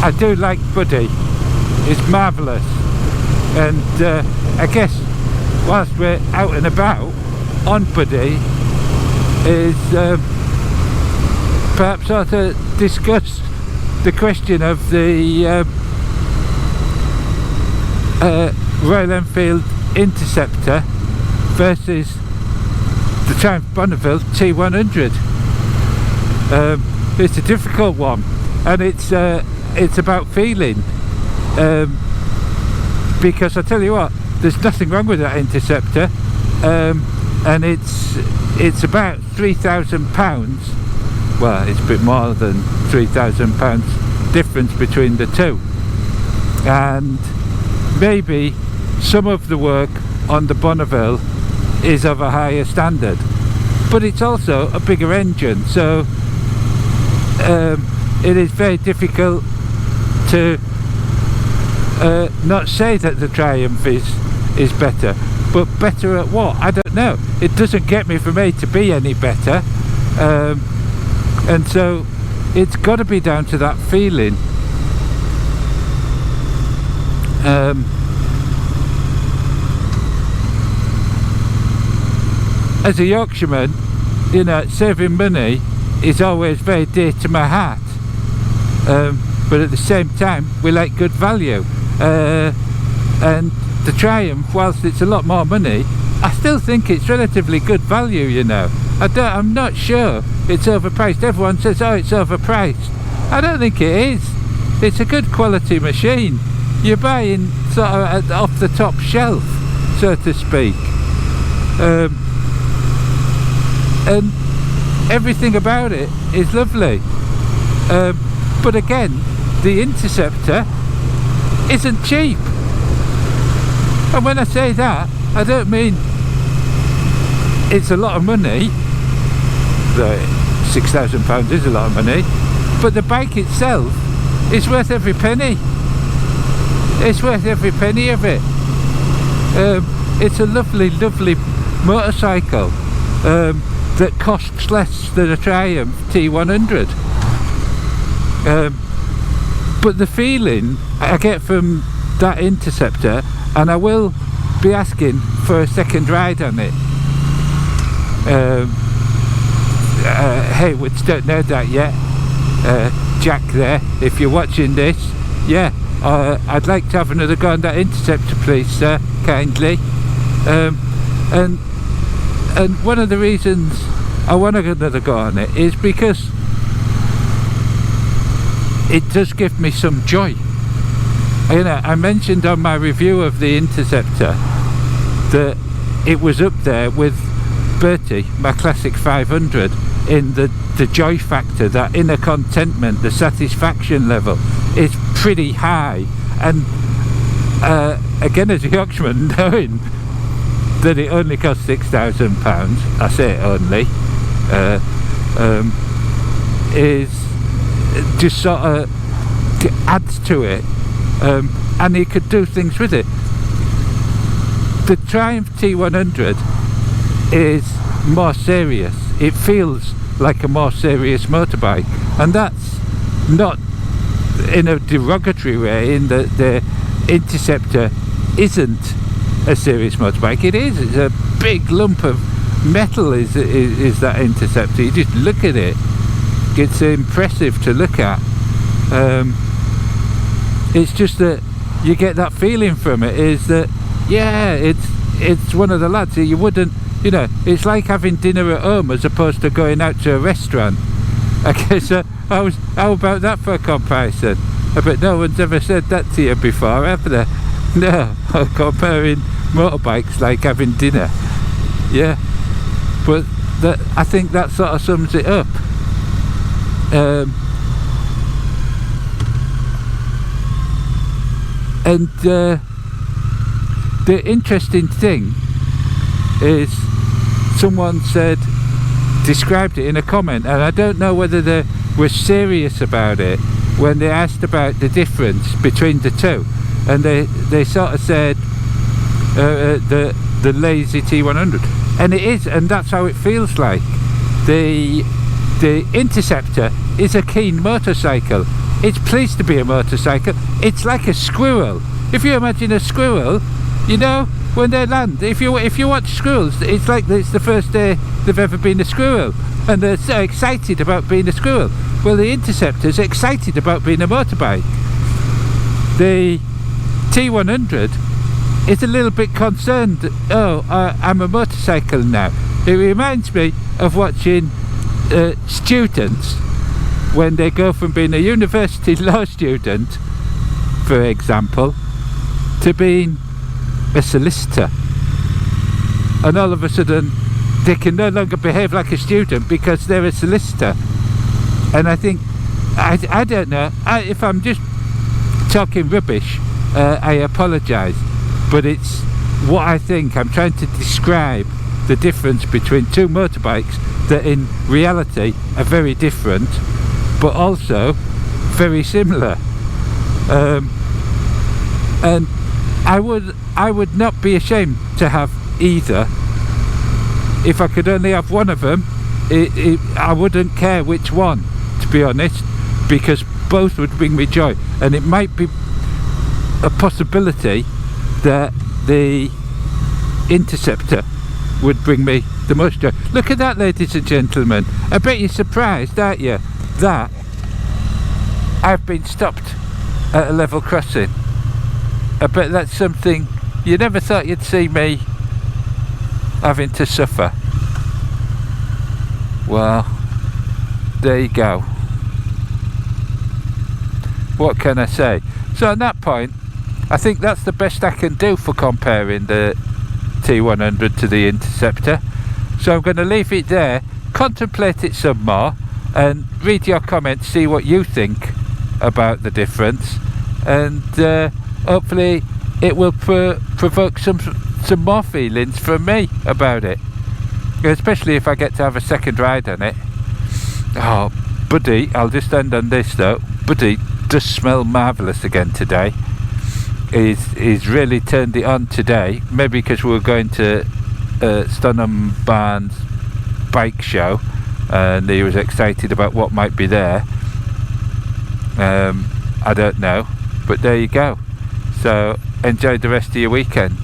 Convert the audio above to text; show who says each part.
Speaker 1: I do like Buddy. It's marvellous, and I guess whilst we're out and about on Buddy is perhaps ought to discuss the question of the Royal Enfield Interceptor versus the Triumph Bonneville T100. It's a difficult one, and it's about feeling, because I tell you what, there's nothing wrong with that Interceptor, and it's about £3,000. Well, it's a bit more than £3,000 difference between the two, and maybe some of the work on the Bonneville is of a higher standard, but it's also a bigger engine, so it is very difficult to not say that the Triumph is better, but better at what? I don't know. It doesn't get me from A to B any better, and so it's got to be down to that feeling. As a Yorkshireman, you know, saving money is always very dear to my heart, but at the same time we like good value, and the Triumph, whilst it's a lot more money, I still think it's relatively good value, you know. I'm not sure it's overpriced. Everyone says, oh, it's overpriced. I don't think it is. It's a good quality machine. You're buying sort of off the top shelf, so to speak, and everything about it is lovely, but again, the Interceptor isn't cheap, and when I say that, I don't mean it's a lot of money. £6,000 is a lot of money, but the bike itself is worth every penny. It's worth every penny of it. It's a lovely, lovely motorcycle that costs less than a Triumph T100. But the feeling I get from that Interceptor, and I will be asking for a second ride on it. Haywoods don't know that yet. Jack there, if you're watching this, yeah, I'd like to have another go on that Interceptor, please, sir, kindly. And one of the reasons I want another go on it is because it does give me some joy. You know, I mentioned on my review of the Interceptor that it was up there with Bertie, my classic 500, in the joy factor, that inner contentment, the satisfaction level is pretty high. And again, as a Yorkshireman, knowing that it only costs £6,000, I say it only, is just sort of adds to it, and you could do things with it. The Triumph T100 is more serious. It feels like a more serious motorbike, and that's not in a derogatory way, in that the Interceptor isn't a serious motorbike. It is. It's a big lump of metal is that Interceptor. You just look at it, it's impressive to look at. It's just that you get that feeling from it, is that, yeah, it's one of the lads. You wouldn't, you know, it's like having dinner at home as opposed to going out to a restaurant. I guess, how about that for a comparison? I bet no one's ever said that to you before, have they? No, comparing motorbikes like having dinner. Yeah, but I think that sort of sums it up. And the interesting thing is, someone described it in a comment, and I don't know whether they were serious about it when they asked about the difference between the two, and they sort of said the lazy T100, and it is, and that's how it feels like. The Interceptor is a keen motorcycle. it's pleased to be a motorcycle. It's like a squirrel. If you imagine a squirrel, you know, when they land, if you watch squirrels, it's like it's the first day they've ever been a squirrel, and they're so excited about being a squirrel. Well, the Interceptor's excited about being a motorbike. The T100 is a little bit concerned. Oh, I'm a motorcycle now. It reminds me of watching students when they go from being a university law student, for example, to being a solicitor, and all of a sudden they can no longer behave like a student because they're a solicitor. And I think, I don't know, if I'm just talking rubbish, I apologise, but it's what I think. I'm trying to describe the difference between two motorbikes that in reality are very different but also very similar, and I would not be ashamed to have either. If I could only have one of them, I wouldn't care which one, to be honest, because both would bring me joy. And it might be a possibility that the Interceptor would bring me the most joy. Look at that, ladies and gentlemen. I bet you're surprised, aren't you, that I've been stopped at a level crossing. I bet that's something you never thought you'd see me having to suffer. Well, there you go. What can I say? So on that point, I think that's the best I can do for comparing the T100 to the Interceptor. So I'm going to leave it there, contemplate it some more, and read your comments, see what you think about the difference, and hopefully it will provoke some more feelings from me about it, especially if I get to have a second ride on it. Oh, Buddy, I'll just end on this though. Buddy does smell marvellous again today. He's really turned it on today, maybe because we were going to Stoneham Barnes bike show and he was excited about what might be there. I don't know, but there you go. So enjoy the rest of your weekend.